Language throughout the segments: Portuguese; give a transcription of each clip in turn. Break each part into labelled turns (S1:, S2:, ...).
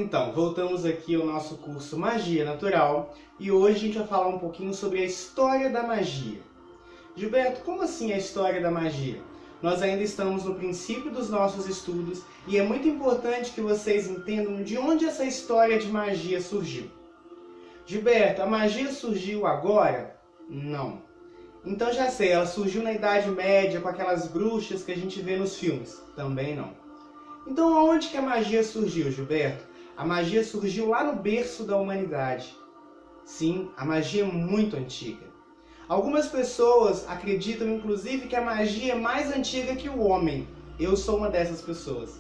S1: Então, voltamos aqui ao nosso curso Magia Natural e hoje a gente vai falar um pouquinho sobre a história da magia. Gilberto, como assim a história da magia? Nós ainda estamos no princípio dos nossos estudos e é muito importante que vocês entendam de onde essa história de magia surgiu. Gilberto, a magia surgiu agora? Não. Então já sei, ela surgiu na Idade Média com aquelas bruxas que a gente vê nos filmes? Também não. Então aonde que a magia surgiu, Gilberto? A magia surgiu lá no berço da humanidade. Sim, a magia é muito antiga. Algumas pessoas acreditam, inclusive, que a magia é mais antiga que o homem. Eu sou uma dessas pessoas.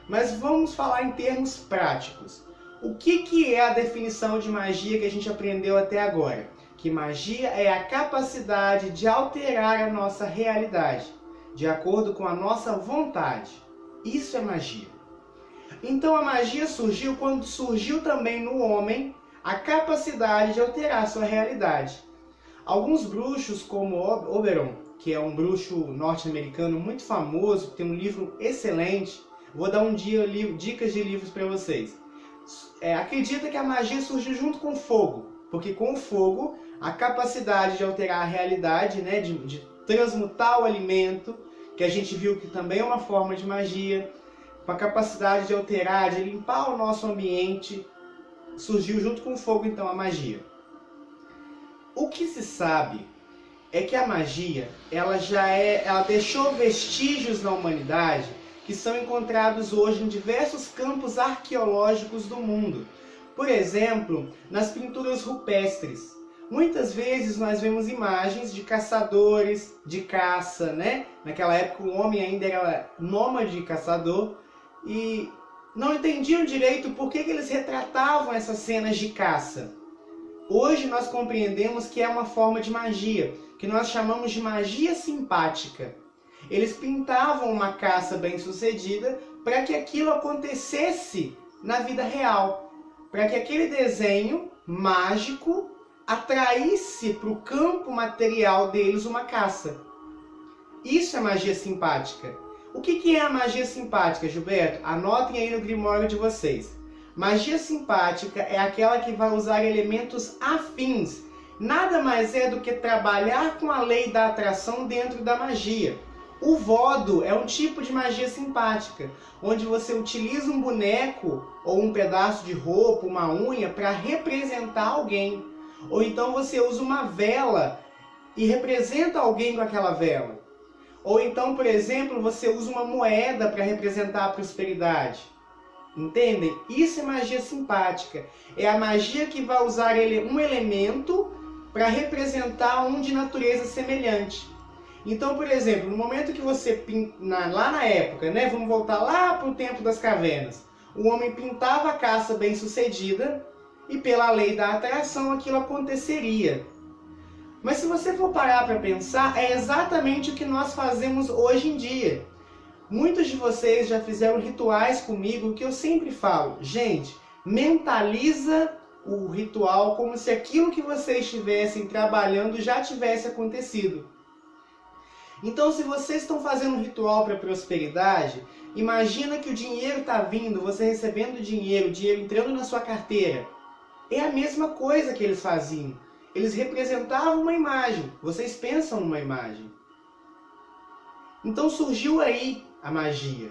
S1: Mas vamos falar em termos práticos. O que é a definição de magia que a gente aprendeu até agora? Que magia é a capacidade de alterar a nossa realidade, de acordo com a nossa vontade. Isso é magia. Então a magia surgiu quando surgiu também no homem a capacidade de alterar a sua realidade. Alguns bruxos, como Oberon, que é um bruxo norte-americano muito famoso, que tem um livro excelente, vou dar um dia dicas de livros para vocês. Acredita que a magia surgiu junto com o fogo, porque com o fogo, a capacidade de alterar a realidade, né, de transmutar o alimento, que a gente viu que também é uma forma de magia, com a capacidade de alterar, de limpar o nosso ambiente, surgiu junto com o fogo, então, a magia. O que se sabe é que a magia, ela deixou vestígios na humanidade que são encontrados hoje em diversos campos arqueológicos do mundo. Por exemplo, nas pinturas rupestres. Muitas vezes nós vemos imagens de caçadores, de caça, né? Naquela época o homem ainda era nômade caçador e não entendiam direito por que eles retratavam essas cenas de caça. Hoje nós compreendemos que é uma forma de magia, que nós chamamos de magia simpática. Eles pintavam uma caça bem-sucedida para que aquilo acontecesse na vida real, para que aquele desenho mágico atraísse para o campo material deles uma caça. Isso é magia simpática. O que é a magia simpática, Gilberto? Anotem aí no grimório de vocês. Magia simpática é aquela que vai usar elementos afins. Nada mais é do que trabalhar com a lei da atração dentro da magia. O voodoo é um tipo de magia simpática, onde você utiliza um boneco ou um pedaço de roupa, uma unha, para representar alguém. Ou então você usa uma vela e representa alguém com aquela vela. Ou então, por exemplo, você usa uma moeda para representar a prosperidade. Entendem? Isso é magia simpática. É a magia que vai usar um elemento para representar um de natureza semelhante. Então, por exemplo, no momento que você pinta, lá na época, né, vamos voltar lá para o tempo das cavernas, o homem pintava a caça bem-sucedida e pela lei da atração aquilo aconteceria. Mas se você for parar para pensar, é exatamente o que nós fazemos hoje em dia. Muitos de vocês já fizeram rituais comigo que eu sempre falo, gente, mentaliza o ritual como se aquilo que vocês estivessem trabalhando já tivesse acontecido. Então, se vocês estão fazendo um ritual para prosperidade, imagina que o dinheiro está vindo, você recebendo dinheiro, o dinheiro entrando na sua carteira. É a mesma coisa que eles faziam. Eles representavam uma imagem. Vocês pensam numa imagem. Então surgiu aí a magia.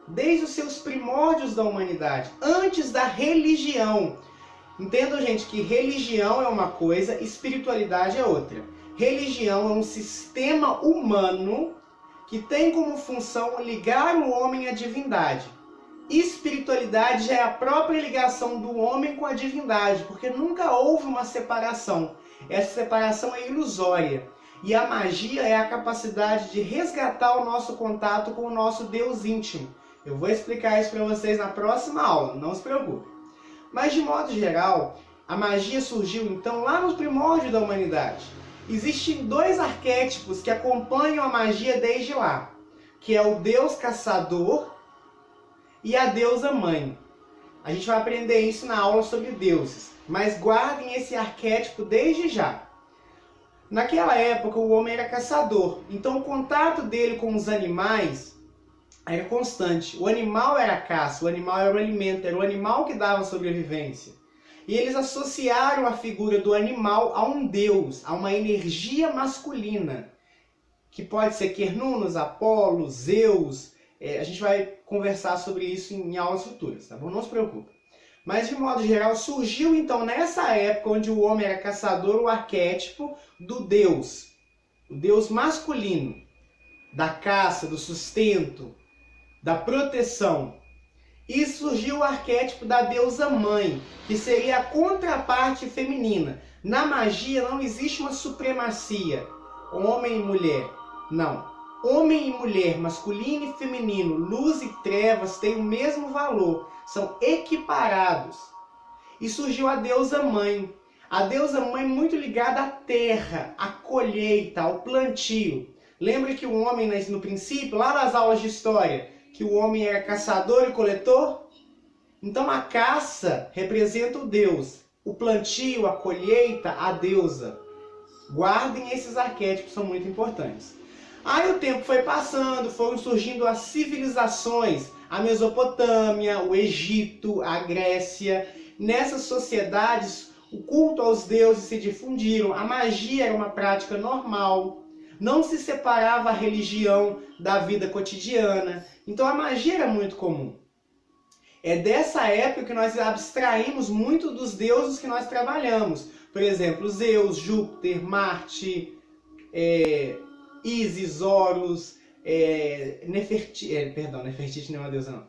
S1: Desde os seus primórdios da humanidade, antes da religião. Entendam, gente, que religião é uma coisa, espiritualidade é outra. Religião é um sistema humano que tem como função ligar o homem à divindade. Espiritualidade já é a própria ligação do homem com a divindade, porque nunca houve uma separação. Essa separação é ilusória. E a magia é a capacidade de resgatar o nosso contato com o nosso Deus íntimo. Eu vou explicar isso para vocês na próxima aula, não se preocupe. Mas de modo geral, a magia surgiu então lá nos primórdios da humanidade. Existem dois arquétipos que acompanham a magia desde lá, que é o Deus caçador e a deusa mãe. A gente vai aprender isso na aula sobre deuses, mas guardem esse arquétipo desde já. Naquela época o homem era caçador, então o contato dele com os animais era constante. O animal era a caça, o animal era o alimento, era o animal que dava sobrevivência. E eles associaram a figura do animal a um deus, a uma energia masculina, que pode ser Cernunnos, Apolo, Zeus. A gente vai conversar sobre isso em aulas futuras, tá bom? Não se preocupe. Mas, de modo geral, surgiu então nessa época onde o homem era caçador o arquétipo do deus. O deus masculino, da caça, do sustento, da proteção. E surgiu o arquétipo da deusa mãe, que seria a contraparte feminina. Na magia não existe uma supremacia, homem e mulher. Não. Homem e mulher, masculino e feminino, luz e trevas têm o mesmo valor, são equiparados. E surgiu a deusa mãe. A deusa mãe muito ligada à terra, à colheita, ao plantio. Lembra que o homem, no princípio, lá nas aulas de história, que o homem era caçador e coletor? Então a caça representa o Deus, o plantio, a colheita, a deusa. Guardem esses arquétipos, são muito importantes. Aí o tempo foi passando, foram surgindo as civilizações, a Mesopotâmia, o Egito, a Grécia. Nessas sociedades, o culto aos deuses se difundiram, a magia era uma prática normal, não se separava a religião da vida cotidiana. Então a magia era muito comum. É dessa época que nós abstraímos muito dos deuses que nós trabalhamos. Por exemplo, Zeus, Júpiter, Marte, Ísis, Horus, Nefertiti, Nefertiti não é uma deusa não.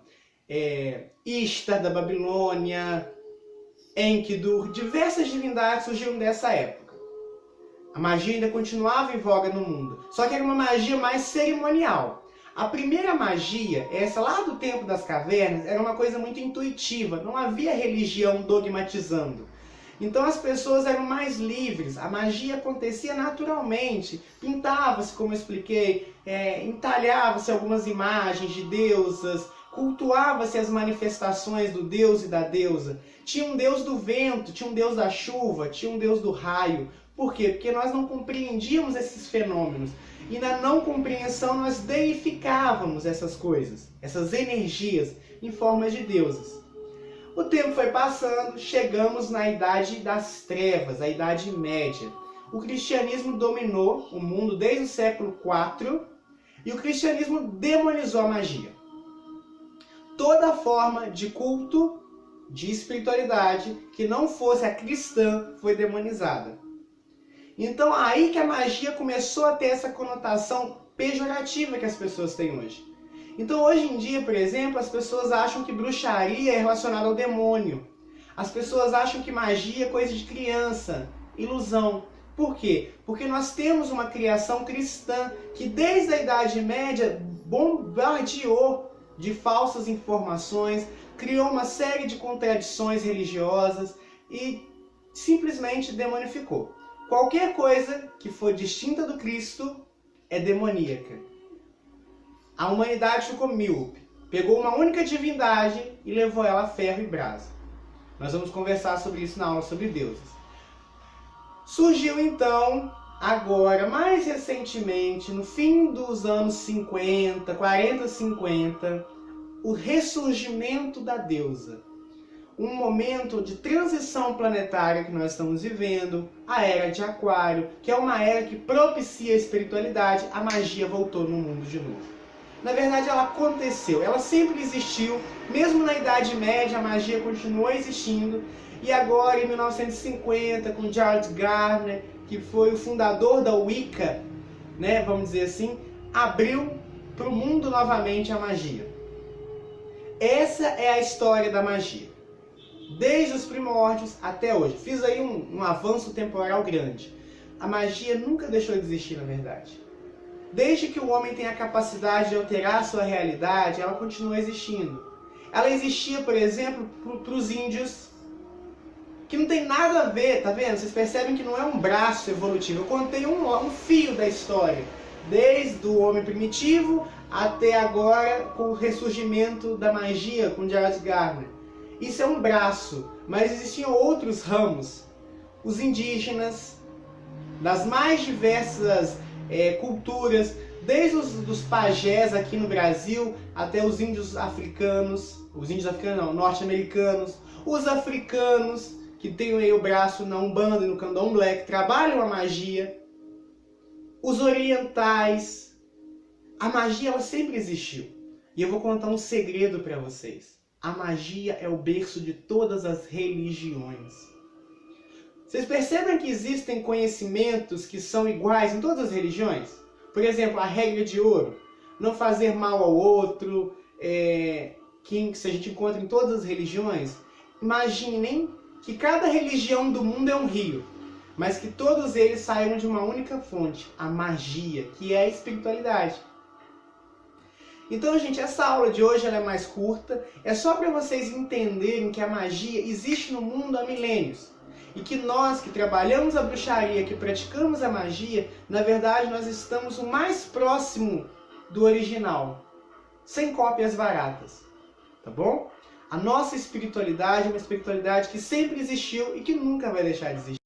S1: Ishtar da Babilônia, Enkidu, diversas divindades surgiram dessa época. A magia ainda continuava em voga no mundo, só que era uma magia mais cerimonial. A primeira magia, essa lá do tempo das cavernas, era uma coisa muito intuitiva, não havia religião dogmatizando. Então as pessoas eram mais livres, a magia acontecia naturalmente, pintava-se, como eu expliquei, entalhava-se algumas imagens de deusas, cultuava-se as manifestações do deus e da deusa. Tinha um deus do vento, tinha um deus da chuva, tinha um deus do raio. Por quê? Porque nós não compreendíamos esses fenômenos. E na não compreensão nós deificávamos essas coisas, essas energias, em forma de deuses. O tempo foi passando, chegamos na Idade das Trevas, a Idade Média. O cristianismo dominou o mundo desde o século IV e o cristianismo demonizou a magia. Toda forma de culto, de espiritualidade, que não fosse a cristã, foi demonizada. Então aí que a magia começou a ter essa conotação pejorativa que as pessoas têm hoje. Então hoje em dia, por exemplo, as pessoas acham que bruxaria é relacionada ao demônio. As pessoas acham que magia é coisa de criança, ilusão. Por quê? Porque nós temos uma criação cristã que desde a Idade Média bombardeou de falsas informações, criou uma série de contradições religiosas e simplesmente demonificou. Qualquer coisa que for distinta do Cristo é demoníaca. A humanidade ficou míope, pegou uma única divindade e levou ela a ferro e brasa. Nós vamos conversar sobre isso na aula sobre deuses. Surgiu então, agora, mais recentemente, no fim dos anos 50, 40, 50, o ressurgimento da deusa. Um momento de transição planetária que nós estamos vivendo, a Era de Aquário, que é uma era que propicia a espiritualidade, a magia voltou no mundo de novo. Na verdade, ela aconteceu, ela sempre existiu, mesmo na Idade Média, a magia continuou existindo, e agora, em 1950, com Charles Gardner, que foi o fundador da Wicca, vamos dizer assim, abriu para o mundo novamente a magia. Essa é a história da magia, desde os primórdios até hoje. Fiz aí um avanço temporal grande. A magia nunca deixou de existir, na verdade. Desde que o homem tem a capacidade de alterar a sua realidade, ela continua existindo. Ela existia, por exemplo, para os índios, que não tem nada a ver, tá vendo? Vocês percebem que não é um braço evolutivo. Eu contei um fio da história, desde o homem primitivo até agora com o ressurgimento da magia, com Charles Gardner. Isso é um braço, mas existiam outros ramos. Os indígenas, das mais diversas culturas, desde os dos pajés aqui no Brasil até os índios africanos, norte-americanos, os africanos que têm aí o braço na Umbanda e no Candomblé, que trabalham a magia, os orientais. A magia ela sempre existiu. E eu vou contar um segredo para vocês. A magia é o berço de todas as religiões. Vocês percebem que existem conhecimentos que são iguais em todas as religiões? Por exemplo, a regra de ouro, não fazer mal ao outro, que a gente encontra em todas as religiões. Imaginem que cada religião do mundo é um rio, mas que todos eles saíram de uma única fonte, a magia, que é a espiritualidade. Então, gente, essa aula de hoje ela é mais curta, é só para vocês entenderem que a magia existe no mundo há milênios. E que nós que trabalhamos a bruxaria, que praticamos a magia, na verdade nós estamos o mais próximo do original, sem cópias baratas, tá bom? A nossa espiritualidade é uma espiritualidade que sempre existiu e que nunca vai deixar de existir.